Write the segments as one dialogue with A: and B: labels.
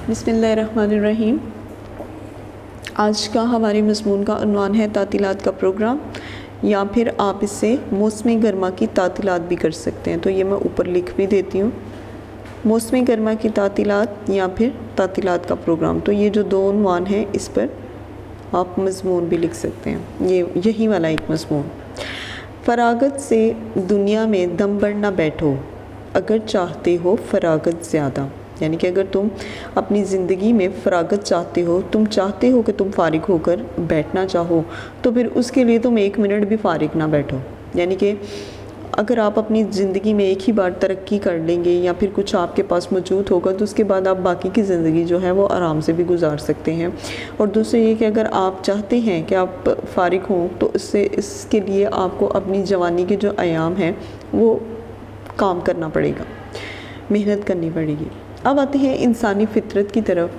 A: بسم اللہ الرحمن الرحیم۔ آج کا ہمارے مضمون کا عنوان ہے تعطیلات کا پروگرام، یا پھر آپ اس سے موسم گرما کی تعطیلات بھی کر سکتے ہیں۔ تو یہ میں اوپر لکھ بھی دیتی ہوں، موسم گرما کی تعطیلات یا پھر تعطیلات کا پروگرام۔ تو یہ جو دو عنوان ہیں اس پر آپ مضمون بھی لکھ سکتے ہیں، یہی والا ایک مضمون۔ فراغت سے دنیا میں دم بھر نہ بیٹھو، اگر چاہتے ہو فراغت زیادہ۔ یعنی کہ اگر تم اپنی زندگی میں فراغت چاہتے ہو، تم چاہتے ہو کہ تم فارغ ہو کر بیٹھنا چاہو، تو پھر اس کے لیے تم ایک منٹ بھی فارغ نہ بیٹھو۔ یعنی کہ اگر آپ اپنی زندگی میں ایک ہی بار ترقی کر لیں گے یا پھر کچھ آپ کے پاس موجود ہوگا، تو اس کے بعد آپ باقی کی زندگی جو ہے وہ آرام سے بھی گزار سکتے ہیں۔ اور دوسرے یہ کہ اگر آپ چاہتے ہیں کہ آپ فارغ ہوں، تو اس کے لیے آپ کو اپنی جوانی کے جو ایام ہیں وہ کام کرنا پڑے گا، محنت کرنی پڑے گی۔ اب آتے ہیں انسانی فطرت کی طرف۔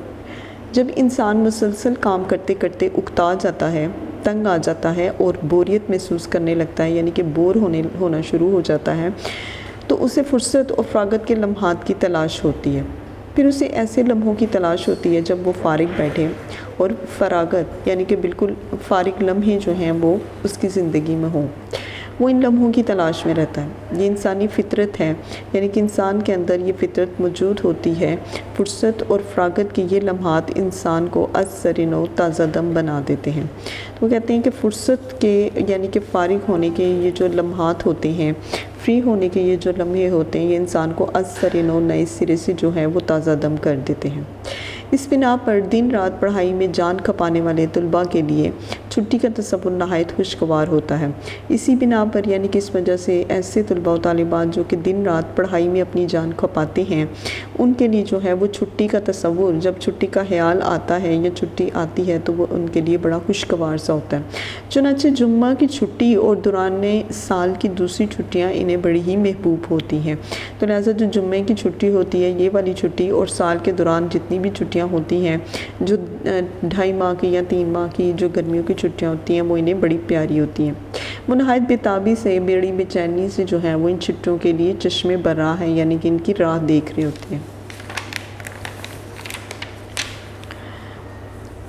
A: جب انسان مسلسل کام کرتے کرتے اکتا جاتا ہے، تنگ آ جاتا ہے اور بوریت محسوس کرنے لگتا ہے، یعنی کہ بور ہونا شروع ہو جاتا ہے، تو اسے فرصت اور فراغت کے لمحات کی تلاش ہوتی ہے۔ پھر اسے ایسے لمحوں کی تلاش ہوتی ہے جب وہ فارغ بیٹھے اور فراغت یعنی کہ بالکل فارغ لمحے جو ہیں وہ اس کی زندگی میں ہوں، وہ ان لمحوں کی تلاش میں رہتا ہے۔ یہ انسانی فطرت ہے، یعنی کہ انسان کے اندر یہ فطرت موجود ہوتی ہے۔ فرصت اور فراغت کی یہ لمحات انسان کو از سر نو تازہ دم بنا دیتے ہیں۔ تو وہ کہتے ہیں کہ فرصت کے یعنی کہ فارغ ہونے کے یہ جو لمحات ہوتے ہیں، فری ہونے کے یہ جو لمحے ہوتے ہیں، یہ انسان کو از سر نو نئے سرے سے جو ہے وہ تازہ دم کر دیتے ہیں۔ اس بنا پر دن رات پڑھائی میں جان کھپانے والے طلباء کے لیے چھٹی کا تصور نہایت خوشگوار ہوتا ہے۔ اسی بنا پر یعنی کہ اس وجہ سے ایسے طلباء و طالبات جو کہ دن رات پڑھائی میں اپنی جان کھپاتے ہیں، ان کے لیے جو ہے وہ چھٹی کا تصور، جب چھٹی کا خیال آتا ہے یا چھٹی آتی ہے، تو وہ ان کے لیے بڑا خوشگوار سا ہوتا ہے۔ چنانچہ جمعہ کی چھٹی اور دوران سال کی دوسری چھٹیاں انہیں بڑی ہی محبوب ہوتی ہیں۔ تو لہٰذا جو جمعے کی چھٹی ہوتی ہے، یہ والی چھٹی، اور سال کے دوران جتنی بھی چھٹیاں ہوتی ہیں، جو 2.5 ماہ کی یا 3 ماہ کی جو گرمیوں کی چھٹیاں ہوتی ہیں، وہ انہیں بڑی پیاری ہوتی ہیں۔ وہ نہایت بےتابی سے، بڑی بے چینی سے جو ہے وہ ان چھٹیوں کے لیے چشمے براہ ہیں، یعنی کہ ان کی راہ دیکھ رہے ہوتے ہیں۔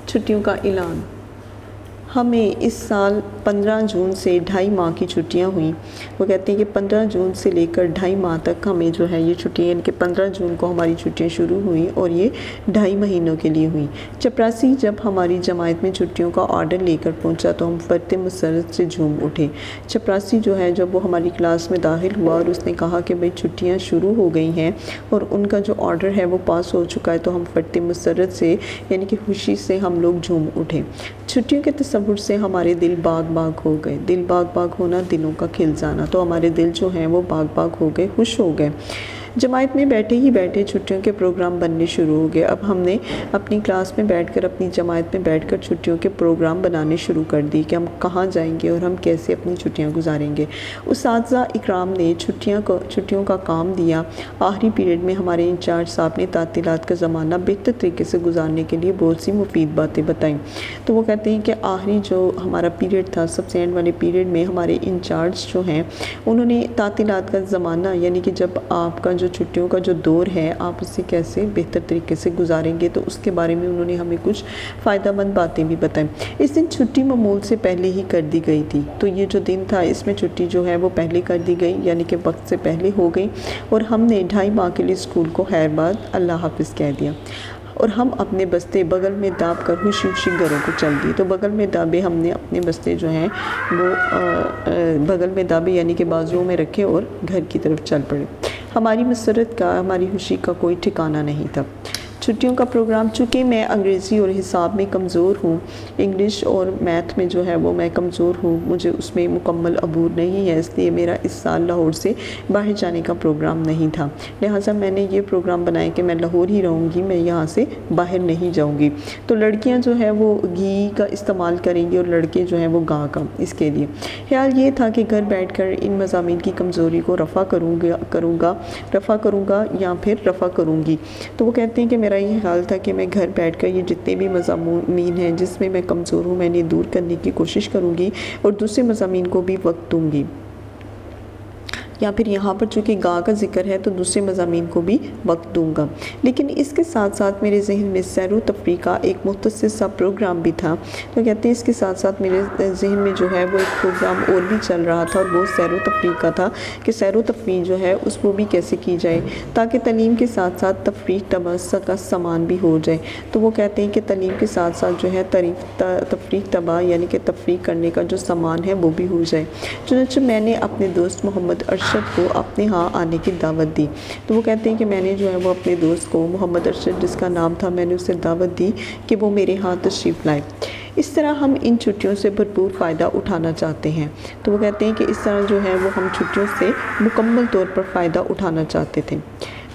A: چھٹیوں کا اعلان۔ ہمیں اس سال 15 جون سے 2.5 ماہ کی چھٹیاں ہوئیں۔ وہ کہتے ہیں کہ 15 جون سے لے کر 2.5 ماہ تک ہمیں جو ہے یہ چھٹیاں، یعنی کہ 15 جون کو ہماری چھٹیاں شروع ہوئیں اور یہ 2.5 مہینوں کے لیے ہوئیں۔ چپراسی جب ہماری جماعت میں چھٹیوں کا آرڈر لے کر پہنچا تو ہم فرط مسرت سے جھوم اٹھے۔ چپراسی جو ہے جب وہ ہماری کلاس میں داخل ہوا اور اس نے کہا کہ بھئی چھٹیاں شروع ہو گئی ہیں اور ان کا جو آرڈر ہے وہ پاس ہو چکا ہے، تو ہم فرط مسرت سے یعنی کہ خوشی سے ہم لوگ جھوم اٹھے۔ چھٹیوں کے تصور سے ہمارے دل باغ باغ ہو گئے۔ دل باغ باغ ہونا، دلوں کا کھل جانا، تو ہمارے دل جو ہیں وہ باغ باغ ہو گئے، خوش ہو گئے۔ جماعت میں بیٹھے ہی بیٹھے چھٹیوں کے پروگرام بننے شروع ہو گئے۔ اب ہم نے اپنی کلاس میں بیٹھ کر، اپنی جماعت میں بیٹھ کر چھٹیوں کے پروگرام بنانے شروع کر دی کہ ہم کہاں جائیں گے اور ہم کیسے اپنی چھٹیاں گزاریں گے۔ اساتذہ اکرام نے چھٹیوں کا کام دیا۔ آخری پیریڈ میں ہمارے انچارج صاحب نے تعطیلات کا زمانہ بہتر طریقے سے گزارنے کے لیے بہت سی مفید باتیں بتائیں۔ تو وہ کہتے ہیں کہ آخری جو ہمارا پیریڈ تھا، سب سے اینڈ والے پیریڈ میں ہمارے انچارج جو ہیں، انہوں نے تعطیلات کا زمانہ، یعنی کہ جب آپ کا جو چھٹیوں کا جو دور ہے، آپ اسے کیسے بہتر طریقے سے گزاریں گے، تو اس کے بارے میں انہوں نے ہمیں کچھ فائدہ مند باتیں بھی بتائیں۔ اس دن چھٹی معمول سے پہلے ہی کر دی گئی تھی۔ تو یہ جو دن تھا، اس میں چھٹی جو ہے وہ پہلے کر دی گئی، یعنی کہ وقت سے پہلے ہو گئی، اور ہم نے 2.5 ماہ کے لیے اسکول کو خیر باد اللہ حافظ کہہ دیا، اور ہم اپنے بستے بغل میں داب کر خوشی خوشی گھروں کو چل دی۔ تو بغل میں دابے ہم نے اپنے بستے جو ہیں وہ بغل میں دابے یعنی کہ بازوؤں میں رکھے اور گھر کی طرف چل پڑے۔ ہماری مسرت کا، ہماری خوشی کا کوئی ٹھکانہ نہیں تھا۔ چھٹیوں کا پروگرام، چونکہ میں انگریزی اور حساب میں کمزور ہوں، انگلش اور میتھ میں جو ہے وہ میں کمزور ہوں، مجھے اس میں مکمل عبور نہیں ہے، اس لیے میرا اس سال لاہور سے باہر جانے کا پروگرام نہیں تھا۔ لہٰذا میں نے یہ پروگرام بنایا کہ میں لاہور ہی رہوں گی، میں یہاں سے باہر نہیں جاؤں گی۔ تو لڑکیاں جو ہے وہ گھی کا استعمال کریں گی اور لڑکے جو ہیں وہ گاں کا۔ اس کے لیے خیال یہ تھا کہ گھر بیٹھ کر ان مضامین کی کمزوری کو رفع کروں گا یا پھر رفع کروں گی۔ تو وہ کہتے ہیں کہ میرا یہ خیال تھا کہ میں گھر بیٹھ کر یہ جتنے بھی مضامین ہیں جس میں میں کمزور ہوں، میں انہیں دور کرنے کی کوشش کروں گی اور دوسرے مضامین کو بھی وقت دوں گی۔ یا پھر یہاں پر چونکہ گا کا ذکر ہے تو دوسرے مضامین کو بھی وقت دوں گا، لیکن اس کے ساتھ ساتھ میرے ذہن میں سیر و تفریح کا ایک مختصر سا پروگرام بھی تھا۔ تو کہتے ہیں اس کے ساتھ ساتھ میرے ذہن میں جو ہے وہ ایک پروگرام اور بھی چل رہا تھا، اور وہ سیر و تفریح کا تھا کہ سیر و تفریح جو ہے اس وہ بھی کیسے کی جائے تاکہ تعلیم کے ساتھ ساتھ تفریح طبع کا سامان بھی ہو جائے۔ تو وہ کہتے ہیں کہ تعلیم کے ساتھ ساتھ جو ہے تفریح طبع یعنی کہ تفریح کرنے کا جو سامان ہے وہ بھی ہو جائے۔ چنانچہ میں نے اپنے دوست محمد ارشد کو اپنے ہاں آنے کی دعوت دی۔ تو وہ کہتے ہیں کہ میں نے جو ہے وہ اپنے دوست کو محمد ارشد جس کا نام تھا، میں نے اسے دعوت دی کہ وہ میرے ہاں تشریف لائے۔ اس طرح ہم ان چھٹیوں سے بھرپور فائدہ اٹھانا چاہتے ہیں۔ تو وہ کہتے ہیں کہ اس طرح جو ہے وہ ہم چھٹیوں سے مکمل طور پر فائدہ اٹھانا چاہتے تھے۔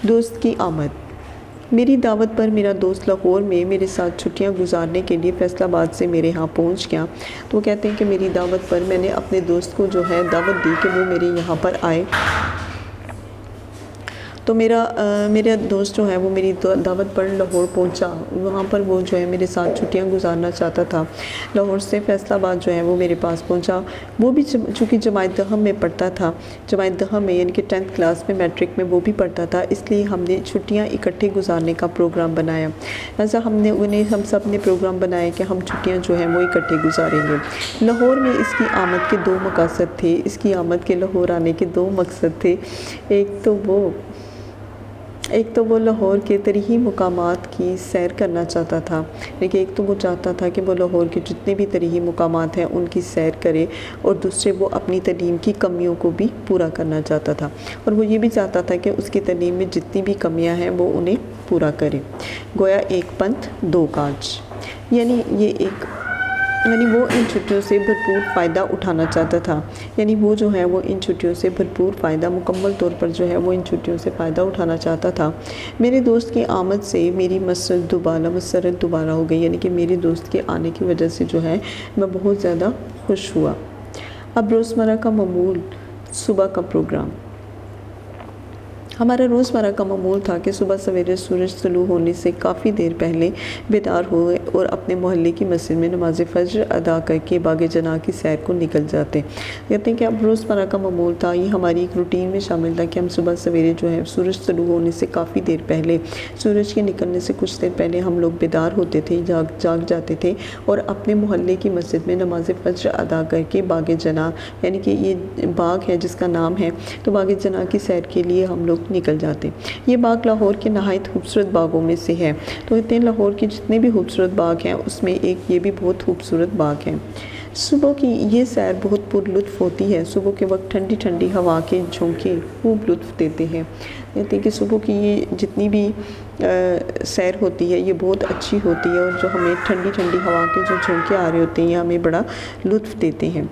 A: دوست کی آمد۔ میری دعوت پر میرا دوست لاہور میں میرے ساتھ چھٹیاں گزارنے کے لیے فیصل آباد سے میرے ہاں پہنچ گیا۔ تو وہ کہتے ہیں کہ میری دعوت پر میں نے اپنے دوست کو جو ہے دعوت دی کہ وہ میرے یہاں پر آئے۔ تو میرا دوست جو ہے وہ میری دعوت پر لاہور پہنچا، وہاں پر وہ جو ہے میرے ساتھ چھٹیاں گزارنا چاہتا تھا۔ لاہور سے فیصل آباد جو ہے وہ میرے پاس پہنچا۔ وہ بھی چونکہ جماعت دہم میں پڑھتا تھا، جماعت دہم میں یعنی کہ 10th کلاس میں میٹرک میں وہ بھی پڑھتا تھا، اس لیے ہم نے چھٹیاں اکٹھے گزارنے کا پروگرام بنایا۔ لہٰذا ہم سب نے پروگرام بنایا کہ ہم چھٹیاں جو ہیں وہ اکٹھے گزاریں گے۔ لاہور میں اس کی آمد کے 2 مقاصد تھے، اس کی آمد کے لاہور آنے کے 2 مقصد تھے۔ ایک تو وہ لاہور کے تاریخی مقامات کی سیر کرنا چاہتا تھا، لیکن ایک تو وہ چاہتا تھا کہ وہ لاہور کے جتنے بھی تاریخی مقامات ہیں ان کی سیر کرے، اور دوسرے وہ اپنی تعلیم کی کمیوں کو بھی پورا کرنا چاہتا تھا، اور وہ یہ بھی چاہتا تھا کہ اس کی تعلیم میں جتنی بھی کمیاں ہیں وہ انہیں پورا کرے۔ گویا ایک پنتھ 2 کاج، یعنی وہ ان چھٹیوں سے بھرپور فائدہ اٹھانا چاہتا تھا، یعنی وہ جو ہے وہ ان چھٹیوں سے بھرپور فائدہ مکمل طور پر جو ہے وہ ان چھٹیوں سے فائدہ اٹھانا چاہتا تھا۔ میرے دوست کی آمد سے میری مسرت دوبارہ ہو گئی، یعنی کہ میرے دوست کے آنے کی وجہ سے جو ہے میں بہت زیادہ خوش ہوا۔ اب روزمرہ کا معمول صبح کا پروگرام۔ ہمارا روزمرہ کا معمول تھا کہ صبح سویرے سورج طلوع ہونے سے کافی دیر پہلے بیدار ہوئے اور اپنے محلے کی مسجد میں نماز فجر ادا کر کے باغ جناح کی سیر کو نکل جاتے۔ کہتے ہیں کہ اب روزمرہ کا معمول تھا، یہ ہماری ایک روٹین میں شامل تھا کہ ہم صبح سویرے جو ہے سورج طلوع ہونے سے کافی دیر پہلے، سورج کے نکلنے سے کچھ دیر پہلے ہم لوگ بیدار ہوتے تھے، جاگ جاتے تھے، اور اپنے محلے کی مسجد میں نماز فجر ادا کر کے باغ جناح، یعنی کہ یہ باغ ہے جس کا نام ہے، تو باغ جناح کی سیر کے لیے ہم لوگ نکل جاتے۔ یہ باغ لاہور کے نہایت خوبصورت باغوں میں سے ہے۔ تو کہتے ہیں لاہور کے جتنے بھی خوبصورت باغ ہیں اس میں ایک یہ بھی بہت خوبصورت باغ ہے۔ صبح کی یہ سیر بہت پر لطف ہوتی ہے، صبح کے وقت ٹھنڈی ٹھنڈی ہوا کے جھونکے خوب لطف دیتے ہیں۔ کہتے ہیں کہ صبح کی یہ جتنی بھی سیر ہوتی ہے یہ بہت اچھی ہوتی ہے، اور جو ہمیں ٹھنڈی ٹھنڈی ہوا کے جو جھونکے آ رہے ہوتے ہیں یہ ہمیں بڑا لطف دیتے ہیں۔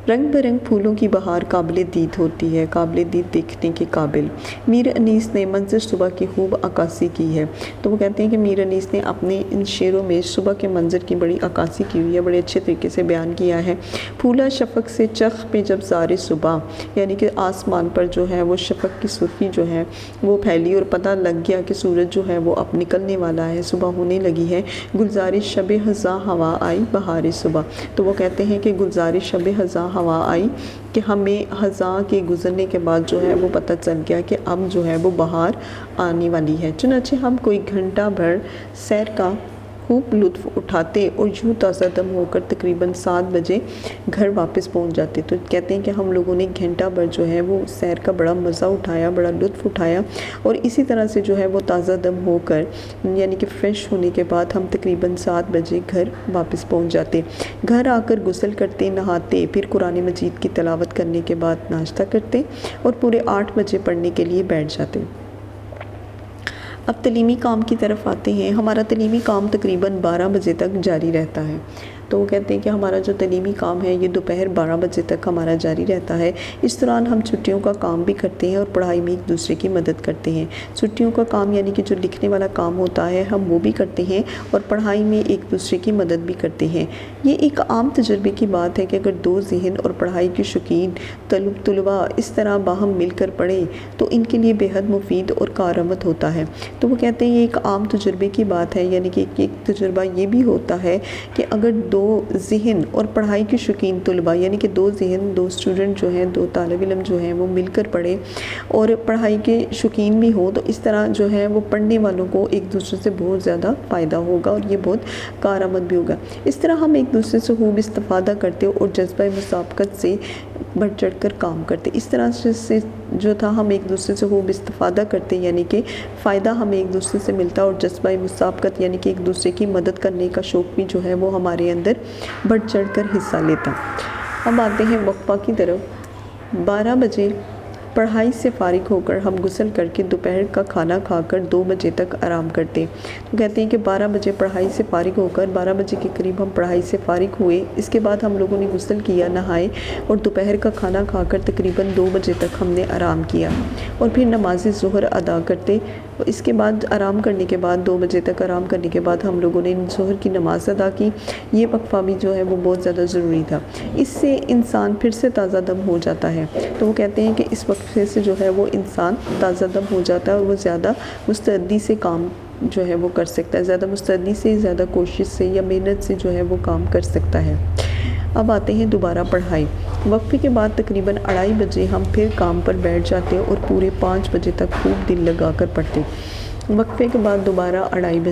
A: رنگ برنگ پھولوں کی بہار قابل دید ہوتی ہے، قابل دید دیکھنے کے قابل۔ میر انیس نے منظر صبح کی خوب عکاسی کی ہے۔ تو وہ کہتے ہیں کہ میر انیس نے اپنے ان شعروں میں صبح کے منظر کی بڑی عکاسی کی ہوئی ہے، بڑے اچھے طریقے سے بیان کیا ہے۔ پھولا شفق سے چرخ پہ جب زار صبح، یعنی کہ آسمان پر جو ہے وہ شفق کی سرخی جو ہے وہ پھیلی اور پتہ لگ گیا کہ سورج جو ہے وہ اب نکلنے والا ہے، صبح ہونے لگی ہے۔ گلزار شب خزاں ہوا آئی بہار صبح۔ تو وہ کہتے ہیں کہ گلزار شب خزاں ہوا آئی، کہ ہمیں خزاں کے گزرنے کے بعد جو ہے وہ پتہ چل گیا کہ اب جو ہے وہ بہار آنے والی ہے۔ چنانچہ ہم کوئی گھنٹہ بھر سیر کا خوب لطف اٹھاتے اور یوں تازہ دم ہو کر تقریباً 7 بجے گھر واپس پہنچ جاتے۔ تو کہتے ہیں کہ ہم لوگوں نے گھنٹہ بھر جو ہے وہ سیر کا بڑا مزہ اٹھایا، بڑا لطف اٹھایا، اور اسی طرح سے جو ہے وہ تازہ دم ہو کر یعنی کہ فریش ہونے کے بعد ہم تقریباً 7 بجے گھر واپس پہنچ جاتے۔ گھر آ کر غسل کرتے، نہاتے، پھر قرآن مجید کی تلاوت کرنے کے بعد ناشتہ کرتے اور پورے 8 بجے پڑھنے کے لیے بیٹھ جاتے۔ اب تعلیمی کام کی طرف آتے ہیں۔ ہمارا تعلیمی کام تقریباً 12 بجے تک جاری رہتا ہے۔ تو وہ کہتے ہیں کہ ہمارا جو تعلیمی کام ہے یہ دوپہر 12 بجے تک ہمارا جاری رہتا ہے۔ اس دوران ہم چھٹیوں کا کام بھی کرتے ہیں اور پڑھائی میں ایک دوسرے کی مدد کرتے ہیں۔ چھٹیوں کا کام یعنی کہ جو لکھنے والا کام ہوتا ہے ہم وہ بھی کرتے ہیں، اور پڑھائی میں ایک دوسرے کی مدد بھی کرتے ہیں۔ یہ ایک عام تجربے کی بات ہے کہ اگر 2 ذہن اور پڑھائی کے شوقین طلباء اس طرح باہم مل کر پڑھیں تو ان کے لیے بے حد مفید اور کارآمد ہوتا ہے۔ تو وہ کہتے ہیں یہ ایک عام تجربے کی بات ہے، یعنی کہ ایک تجربہ یہ بھی ہوتا ہے کہ اگر دو ذہن اور پڑھائی کے شوقین طلباء، یعنی کہ دو ذہن، دو اسٹوڈنٹ جو ہیں، دو طالب علم جو ہیں وہ مل کر پڑھیں اور پڑھائی کے شوقین بھی ہوں، تو اس طرح جو ہے وہ پڑھنے والوں کو ایک دوسرے سے بہت زیادہ فائدہ ہوگا اور یہ بہت کارآمد بھی ہوگا۔ اس طرح ہم ایک دوسرے سے خوب استفادہ کرتے اور جذبہ مسابقت سے بڑھ چڑھ کر کام کرتے۔ اس طرح سے جو تھا ہم ایک دوسرے سے خوب استفادہ کرتے، یعنی کہ فائدہ ہمیں ایک دوسرے سے ملتا اور جذبہ مسابقت یعنی کہ ایک دوسرے کی مدد کرنے کا شوق بھی جو ہے وہ ہمارے اندر بڑھ چڑھ کر حصہ لیتا۔ اب آتے ہیں وقفہ کی طرف۔ 12 بجے پڑھائی سے فارغ ہو کر ہم غسل کر کے دوپہر کا کھانا کھا کر 2 بجے تک آرام کرتے۔ تو کہتے ہیں کہ 12 بجے پڑھائی سے فارغ ہو کر 12 بجے کے قریب ہم پڑھائی سے فارغ ہوئے، اس کے بعد ہم لوگوں نے غسل کیا، نہائے اور دوپہر کا کھانا کھا کر تقریباً 2 بجے تک ہم نے آرام کیا اور پھر نماز ظہر ادا کرتے۔ اس کے بعد آرام کرنے کے بعد 2 بجے تک آرام کرنے کے بعد ہم لوگوں نے ظہر کی نماز ادا کی۔ یہ وقفہ بھی جو ہے وہ بہت زیادہ ضروری تھا، اس سے انسان پھر سے تازہ دم ہو جاتا ہے۔ تو وہ کہتے ہیں کہ اس وقفے سے جو ہے وہ انسان تازہ دم ہو جاتا ہے اور وہ زیادہ مستعدی سے کام جو ہے وہ کر سکتا ہے، زیادہ مستعدی سے، زیادہ کوشش سے یا محنت سے جو ہے وہ کام کر سکتا ہے۔ اب آتے ہیں دوبارہ پڑھائی۔ وقفے کے بعد تقریباً 2:30 بجے ہم پھر کام پر بیٹھ جاتے اور پورے 5 بجے تک خوب دل لگا کر پڑھتے۔ وقفے کے بعد دوبارہ 2:30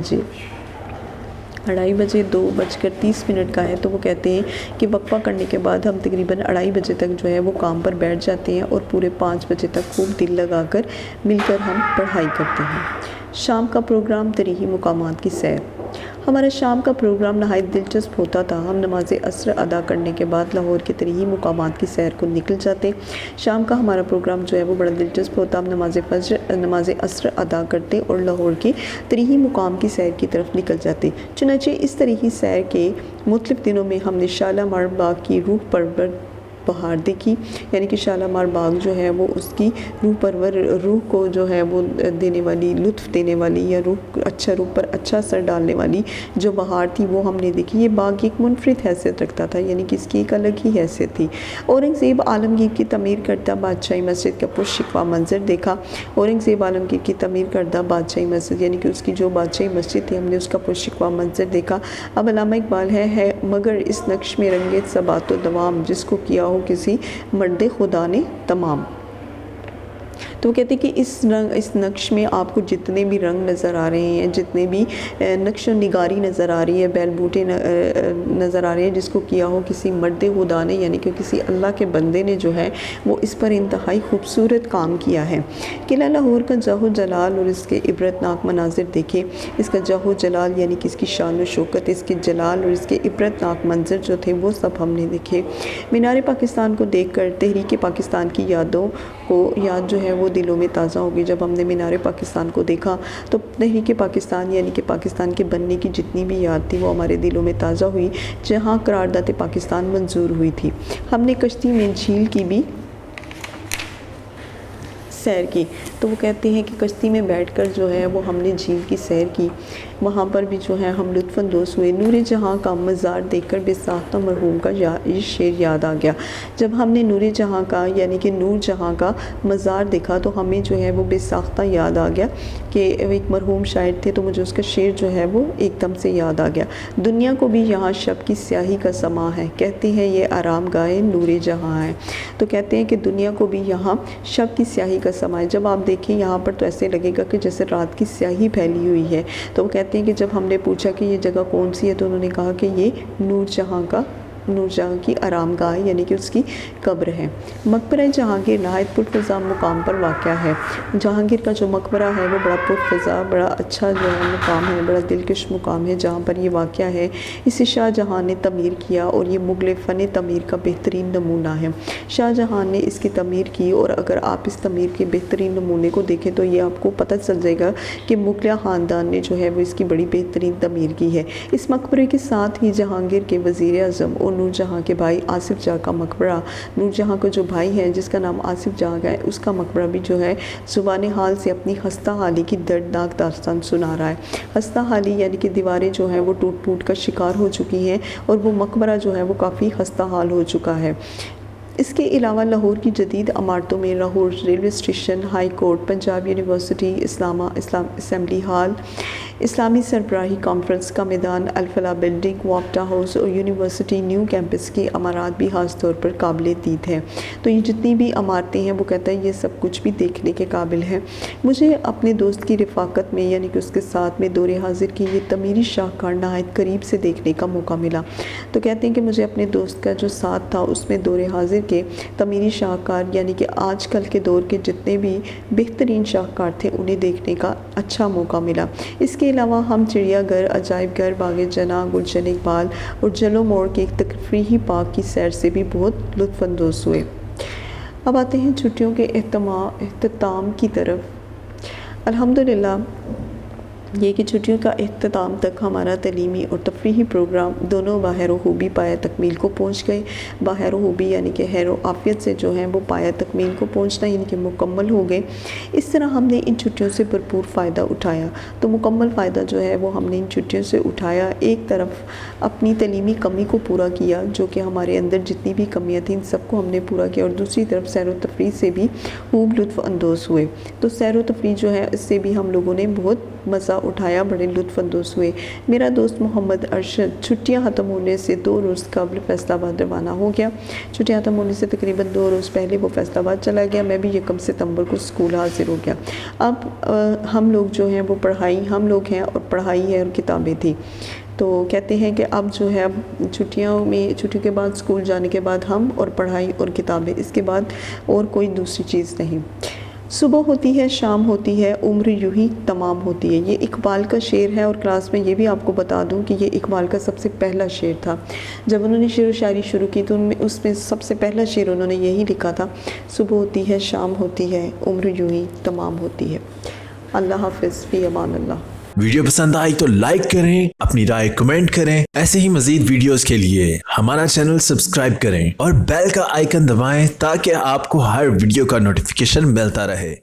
A: بجے 2:30 کا ہے، تو وہ کہتے ہیں کہ وقفہ کرنے کے بعد ہم تقریباً 2:30 بجے تک جو ہے وہ کام پر بیٹھ جاتے ہیں اور پورے 5 بجے تک خوب دل لگا کر مل کر ہم پڑھائی کرتے ہیں۔ شام کا پروگرام، تاریخی مقامات کی سیر۔ ہمارا شام کا پروگرام نہایت دلچسپ ہوتا تھا۔ ہم نماز عصر ادا کرنے کے بعد لاہور کے تاریخی مقامات کی سیر کو نکل جاتے۔ شام کا ہمارا پروگرام جو ہے وہ بڑا دلچسپ ہوتا۔ ہم نماز عصر ادا کرتے اور لاہور کے تاریخی مقام کی سیر کی طرف نکل جاتے۔ چنانچہ اس تاریخی سیر کے مختلف دنوں میں ہم نے شالامار باغ کی روح پرور بہار دیکھی، یعنی کہ شالامار باغ جو ہے وہ اس کی روح کو جو ہے وہ دینے والی، لطف دینے والی یا روح پر اچھا اثر ڈالنے والی جو بہار تھی وہ ہم نے دیکھی۔ یہ باغ ایک منفرد حیثیت رکھتا تھا، یعنی کہ اس کی ایک الگ ہی حیثیت تھی۔ اورنگزیب عالمگیر کی تعمیر کردہ بادشاہی مسجد کا پرشکوہ منظر دیکھا۔ اورنگزیب عالمگیر کی تعمیر کردہ بادشاہی مسجد، یعنی کہ اس کی جو بادشاہی مسجد تھی، ہم نے اس کا پرشکوہ منظر دیکھا۔ اب علامہ اقبال ہے مگر اس نقش میں رنگے ثبات و دوام، جس کو کیا ہو کسی مرد خدا نے تمام۔ تو وہ کہتے ہیں کہ اس نقش میں آپ کو جتنے بھی رنگ نظر آ رہے ہیں، جتنے بھی نقش و نگاری نظر آ رہی ہے، بیل بوٹے نظر آ رہے ہیں، جس کو کیا ہو کسی مرد خدا نے، یعنی کہ کسی اللہ کے بندے نے جو ہے وہ اس پر انتہائی خوبصورت کام کیا ہے۔ قلعہ لاہور کا جاہ و جلال اور اس کے عبرتناک مناظر دیکھے۔ اس کا جاہ و جلال یعنی کہ اس کی شان و شوکت، اس کے جلال اور اس کے عبرتناک منظر جو تھے وہ سب ہم نے دیکھے۔ مینار پاکستان کو دیکھ کر تحریک پاکستان کی یاد جو ہے وہ دلوں میں تازہ ہوگی۔ جب ہم نے مینار پاکستان کو دیکھا تو تحریک پاکستان یعنی کہ پاکستان کے بننے کی جتنی بھی یاد تھی وہ ہمارے دلوں میں تازہ ہوئی، جہاں قرارداد پاکستان منظور ہوئی تھی۔ ہم نے کشتی میں جھیل کی بھی سیر کی۔ تو وہ کہتے ہیں کہ کشتی میں بیٹھ کر جو ہے وہ ہم نے جھیل کی سیر کی، وہاں پر بھی جو ہے ہم لطف اندوز ہوئے۔ نور جہاں کا مزار دیکھ کر بے ساختہ مرحوم کا یہ شعر یاد آ گیا۔ جب ہم نے نور جہاں کا یعنی کہ نور جہاں کا مزار دیکھا تو ہمیں جو ہے وہ بے ساختہ یاد آ گیا کہ ایک مرحوم شاعر تھے، تو مجھے اس کا شعر جو ہے وہ ایک دم سے یاد آ گیا۔ دنیا کو بھی یہاں شب کی سیاہی کا سما ہے، کہتے ہیں یہ آرام گاہ نور جہاں ہے۔ تو کہتے ہیں کہ دنیا کو بھی یہاں شب کی سیاہی کا سما ہے۔ جب آپ دیکھیں یہاں پر تو ایسے لگے گا کہ جیسے رات کی سیاہی پھیلی ہوئی ہے۔ تو وہ کہتے ہیں کہ جب ہم نے پوچھا کہ یہ جگہ کون سی ہے تو انہوں نے کہا کہ یہ نور جہاں کی آرام گاہ یعنی کہ اس کی قبر ہے۔ مقبرہ جہانگیر نہایت پرفضا مقام پر واقع ہے۔ جہانگیر کا جو مقبرہ ہے وہ بڑا پرفضا، بڑا اچھا جو ہے مقام ہے، بڑا دلکش مقام ہے جہاں پر یہ واقع ہے۔ اسے شاہ جہاں نے تعمیر کیا اور یہ مغل فن تعمیر کا بہترین نمونہ ہے۔ شاہ جہاں نے اس کی تعمیر کی اور اگر آپ اس تعمیر کے بہترین نمونے کو دیکھیں تو یہ آپ کو پتہ چل جائے گا کہ مغلیہ خاندان نے جو ہے وہ اس کی بڑی بہترین تعمیر کی ہے۔ اس مقبرے کے ساتھ ہی جہانگیر کے وزیر اعظم اور نور جہاں کے بھائی آصف جاں کا مقبرہ، نور جہاں کا جو بھائی ہے جس کا نام آصف جاں ہے، اس کا مقبرہ بھی جو ہے زبان حال سے اپنی خستہ حالی کی دردناک داستان سنا رہا ہے۔ خستہ حالی یعنی کہ دیواریں جو ہیں وہ ٹوٹ کا شکار ہو چکی ہیں اور وہ مقبرہ جو ہے وہ کافی خستہ حال ہو چکا ہے۔ اس کے علاوہ لاہور کی جدید عمارتوں میں Lahore railway station, high court, Punjab university, اسلام اسمبلی ہال، اسلامی سربراہی کانفرنس کا میدان، الفلاح بلڈنگ، واپٹا ہاؤس اور یونیورسٹی نیو کیمپس کی عمارات بھی خاص طور پر قابل دید ہیں۔ تو یہ جتنی بھی عمارتیں ہیں وہ کہتا ہے یہ سب کچھ بھی دیکھنے کے قابل ہے۔ مجھے اپنے دوست کی رفاقت میں یعنی کہ اس کے ساتھ میں دور حاضر کی یہ تعمیری شاہکار نہایت قریب سے دیکھنے کا موقع ملا۔ تو کہتے ہیں کہ مجھے اپنے دوست کا جو ساتھ تھا اس میں دور حاضر کے تعمیری شاہکار یعنی کہ آج کل کے دور کے جتنے بھی بہترین شاہکار تھے انہیں دیکھنے کا اچھا موقع ملا۔ اس کے علاوہ ہم چڑیا گھر، عجائب گھر، باغ جناح، گلشن اقبال اور جلو موڑ کے ایک تفریحی پارک کی سیر سے بھی بہت لطف اندوز ہوئے۔ اب آتے ہیں چھٹیوں کے اختتام کی طرف۔ الحمدللہ یہ کہ چھٹیوں کا اختتام تک ہمارا تعلیمی اور تفریحی پروگرام دونوں بخیر و خوبی پایہ تکمیل کو پہنچ گئے۔ بخیر و خوبی یعنی کہ خیر و عافیت سے جو ہیں وہ پایہ تکمیل کو پہنچنا یعنی کہ مکمل ہو گئے۔ اس طرح ہم نے ان چھٹیوں سے بھرپور فائدہ اٹھایا۔ تو مکمل فائدہ جو ہے وہ ہم نے ان چھٹیوں سے اٹھایا۔ ایک طرف اپنی تعلیمی کمی کو پورا کیا جو کہ ہمارے اندر جتنی بھی کمیاں تھیں ان سب کو ہم نے پورا کیا، اور دوسری طرف سیر و تفریح سے بھی خوب لطف اندوز ہوئے۔ تو سیر و تفریح جو ہے اس سے بھی ہم لوگوں نے بہت مزہ اٹھایا، بڑے لطف اندوز ہوئے۔ میرا دوست محمد ارشد چھٹیاں ختم ہونے سے 2 روز قبل فیصل آباد روانہ ہو گیا۔ چھٹیاں ختم ہونے سے تقریباً 2 روز پہلے وہ فیصل آباد چلا گیا۔ میں بھی 1 ستمبر کو اسکول حاضر ہو گیا۔ اب ہم لوگ جو ہیں وہ ہم لوگ ہیں اور پڑھائی ہے اور کتابیں تھیں۔ تو کہتے ہیں کہ اب جو ہے اب چھٹیوں کے بعد اسکول جانے کے بعد ہم اور پڑھائی اور کتابیں، اس کے بعد اور کوئی دوسری چیز نہیں۔ صبح ہوتی ہے، شام ہوتی ہے، عمر یوں ہی تمام ہوتی ہے۔ یہ اقبال کا شعر ہے، اور کلاس میں یہ بھی آپ کو بتا دوں کہ یہ اقبال کا سب سے پہلا شعر تھا۔ جب انہوں نے شعر و شاعری شروع کی تو اس میں سب سے پہلا شعر انہوں نے یہی لکھا تھا، صبح ہوتی ہے، شام ہوتی ہے، عمر یوں ہی تمام ہوتی ہے۔ اللہ حافظ، فی امان اللہ۔
B: ویڈیو پسند آئی تو لائک کریں، اپنی رائے کمنٹ کریں۔ ایسے ہی مزید ویڈیوز کے لیے ہمارا چینل سبسکرائب کریں اور بیل کا آئیکن دبائیں تاکہ آپ کو ہر ویڈیو کا نوٹیفیکیشن ملتا رہے۔